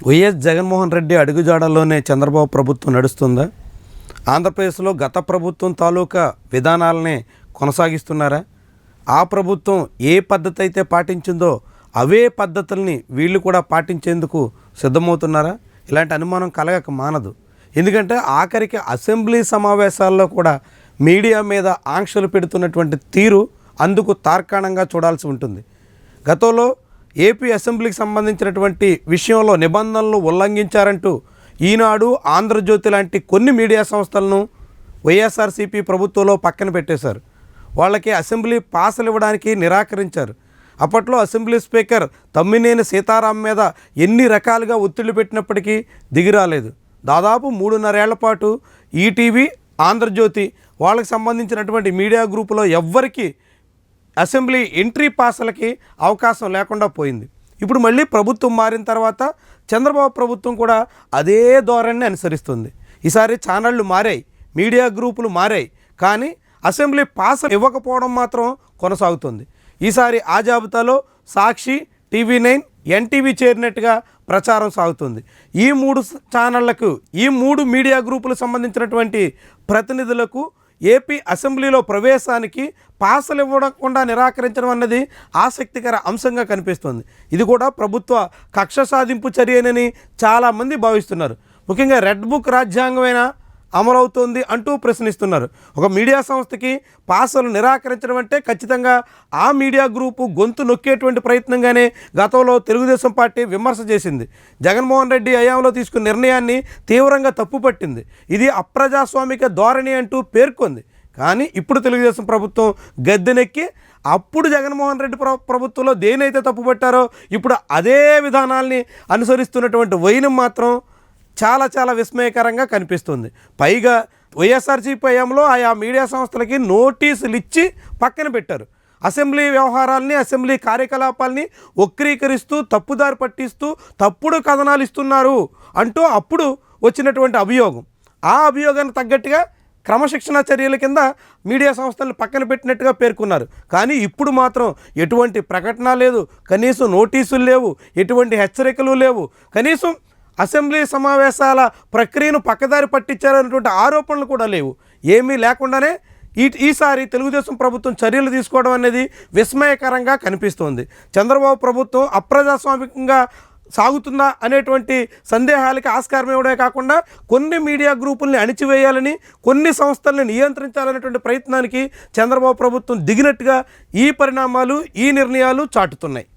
YS Jaganmohan Reddy అడుగుజాడల్లోనే Chandrababu ప్రభుత్వం నడుస్తుందా? ఆంధ్రప్రదేశ్లో గత ప్రభుత్వం తాలూకా విధానాలనే కొనసాగిస్తున్నారా? ఆ ప్రభుత్వం ఏ పద్ధతి అయితే పాటించిందో అవే పద్ధతుల్ని వీళ్ళు కూడా పాటించేందుకు సిద్ధమవుతున్నారా? ఇలాంటి అనుమానం కలగక మానదు. ఎందుకంటే ఆఖరికి అసెంబ్లీ సమావేశాల్లో కూడా మీడియా మీద ఆంక్షలు పెడుతున్నటువంటి తీరు అందుకు తార్కాణంగా చూడాల్సి ఉంటుంది. గతంలో ఏపీ అసెంబ్లీకి సంబంధించినటువంటి విషయంలో నిబంధనలు ఉల్లంఘించారంటూ ఈనాడు, ఆంధ్రజ్యోతి లాంటి కొన్ని మీడియా సంస్థలను వైఎస్ఆర్సీపీ ప్రభుత్వంలో పక్కన పెట్టేశారు. వాళ్ళకి అసెంబ్లీ పాసులు ఇవ్వడానికి నిరాకరించారు. అప్పట్లో అసెంబ్లీ స్పీకర్ తమ్మినేని సీతారాం మీద ఎన్ని రకాలుగా ఒత్తిళ్లు పెట్టినప్పటికీ దిగిరాలేదు. దాదాపు 3.5 ఏళ్ల పాటు ఈటీవీ, ఆంధ్రజ్యోతి వాళ్ళకి సంబంధించినటువంటి మీడియా గ్రూపులో ఎవ్వరికీ అసెంబ్లీ ఎంట్రీ పాసులకి అవకాశం లేకుండా పోయింది. ఇప్పుడు మళ్ళీ ప్రభుత్వం మారిన తర్వాత చంద్రబాబు ప్రభుత్వం కూడా అదే ధోరణిని అనుసరిస్తుంది. ఈసారి ఛానళ్ళు మారాయి, మీడియా గ్రూపులు మారాయి, కానీ అసెంబ్లీ పాసులు ఇవ్వకపోవడం మాత్రం కొనసాగుతుంది. ఈసారి ఆ జాబితాలో సాక్షి, టీవీ9, ఎన్టీవీ చేరినట్టుగా ప్రచారం సాగుతుంది. ఈ 3 ఛానళ్లకు, ఈ 3 మీడియా గ్రూపులకు సంబంధించినటువంటి ప్రతినిధులకు ఏపీ అసెంబ్లీలో ప్రవేశానికి పాసులు ఇవ్వకుండా నిరాకరించడం అన్నది ఆసక్తికర అంశంగా కనిపిస్తుంది. ఇది కూడా ప్రభుత్వ కక్ష సాధింపు చర్యనని చాలామంది భావిస్తున్నారు. ముఖ్యంగా రెడ్ బుక్ రాజ్యాంగమైనా అమలవుతోంది అంటూ ప్రశ్నిస్తున్నారు. ఒక మీడియా సంస్థకి పాసులు నిరాకరించడం అంటే ఖచ్చితంగా ఆ మీడియా గ్రూపు గొంతు నొక్కేటువంటి ప్రయత్నంగానే గతంలో తెలుగుదేశం పార్టీ విమర్శ చేసింది. జగన్మోహన్ రెడ్డి హయాంలో తీసుకున్న నిర్ణయాన్ని తీవ్రంగా తప్పుపట్టింది. ఇది అప్రజాస్వామిక ధోరణి అంటూ పేర్కొంది. కానీ ఇప్పుడు తెలుగుదేశం ప్రభుత్వం గద్దెనెక్కి అప్పుడు జగన్మోహన్ రెడ్డి ప్రభుత్వంలో దేనైతే తప్పుపట్టారో ఇప్పుడు అదే విధానాల్ని అనుసరిస్తున్నటువంటి వైనం మాత్రం చాలా విస్మయకరంగా కనిపిస్తుంది. పైగా వైఎస్ఆర్సీపీ హయాంలో ఆయా మీడియా సంస్థలకి నోటీసులు ఇచ్చి పక్కన పెట్టారు. అసెంబ్లీ వ్యవహారాల్ని, అసెంబ్లీ కార్యకలాపాలని వక్రీకరిస్తూ, తప్పుదారి పట్టిస్తూ, తప్పుడు కథనాలు ఇస్తున్నారు అంటూ అప్పుడు వచ్చినటువంటి అభియోగం. ఆ అభియోగానికి తగ్గట్టుగా క్రమశిక్షణ చర్యల కింద మీడియా సంస్థలను పక్కన పెట్టినట్టుగా పేర్కొన్నారు. కానీ ఇప్పుడు మాత్రం ఎటువంటి ప్రకటన లేదు, కనీసం నోటీసులు లేవు, ఎటువంటి హెచ్చరికలు లేవు, కనీసం అసెంబ్లీ సమావేశాల ప్రక్రియను పక్కదారి పట్టించారనేటువంటి ఆరోపణలు కూడా లేవు. ఏమీ లేకుండానే ఈసారి తెలుగుదేశం ప్రభుత్వం చర్యలు తీసుకోవడం అనేది విస్మయకరంగా కనిపిస్తోంది. చంద్రబాబు ప్రభుత్వం అప్రజాస్వామికంగా సాగుతుందా అనేటువంటి సందేహాలకి ఆస్కారం ఇవ్వడమే కాకుండా కొన్ని మీడియా గ్రూపుల్ని అణిచివేయాలని, కొన్ని సంస్థల్ని నియంత్రించాలనేటువంటి ప్రయత్నానికి చంద్రబాబు ప్రభుత్వం దిగినట్టుగా ఈ పరిణామాలు, ఈ నిర్ణయాలు చాటుతున్నాయి.